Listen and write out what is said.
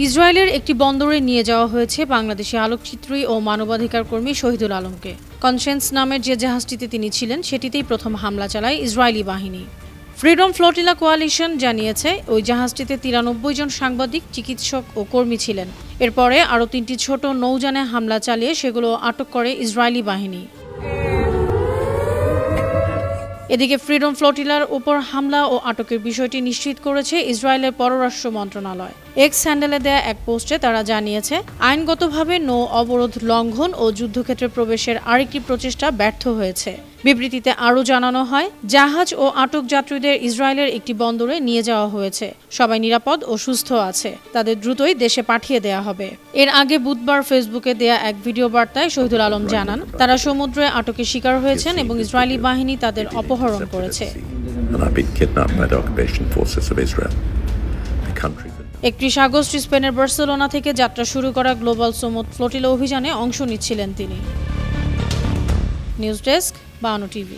ইসরায়েলের একটি বন্দরে নিয়ে যাওয়া হয়েছে বাংলাদেশি আলোকচিত্রী ও মানবাধিকার কর্মী শহীদুল আলমকে। কনসেন্স নামের যে জাহাজটিতে তিনি ছিলেন সেটিতেই প্রথম হামলা চালায় ইসরায়েলি বাহিনী। ফ্রিডম ফ্লোটিলা কোয়ালিশন জানিয়েছে, ওই জাহাজটিতে 93 জন সাংবাদিক, চিকিৎসক ও কর্মী ছিলেন। এরপরে আরও 3টি ছোট নৌযানে হামলা চালিয়ে সেগুলো আটক করে ইসরায়েলি বাহিনী। এদিকে ফ্রিডম ফ্লোটিলার উপর হামলা ও আটকের বিষয়টি নিশ্চিত করেছে ইসরায়েলের পররাষ্ট্র মন্ত্রণালয়। এক্স হ্যান্ডেলে দেয়া এক পোস্টে তারা জানিয়েছে, আইনগতভাবে নৌ অবরোধ লঙ্ঘন ও যুদ্ধক্ষেত্রে প্রবেশের আরেকটি প্রচেষ্টা ব্যর্থ হয়েছে। বিবৃতিতে আরও জানানো হয়, জাহাজ ও আটক যাত্রীদের ইসরায়েলের একটি বন্দরে নিয়ে যাওয়া হয়েছে। সবাই নিরাপদ ও সুস্থ আছে। তাদের দ্রুতই দেশে পাঠিয়ে দেয়া হবে। এর আগে বুধবার ফেসবুকে দেয়া এক ভিডিও বার্তায় শহীদুল আলম জানান, তারা সমুদ্রে আটকের শিকার হয়েছেন এবং ইসরায়েলি বাহিনী তাদের অপহরণ করেছে। 31 আগস্ট স্পেনের বার্সেলোনা থেকে যাত্রা শুরু করা গ্লোবাল সমুদ ফ্লোটিলা অভিযানে অংশ নিচ্ছিলেন তিনি। নিউজ ডেস্ক, বানো টিভি।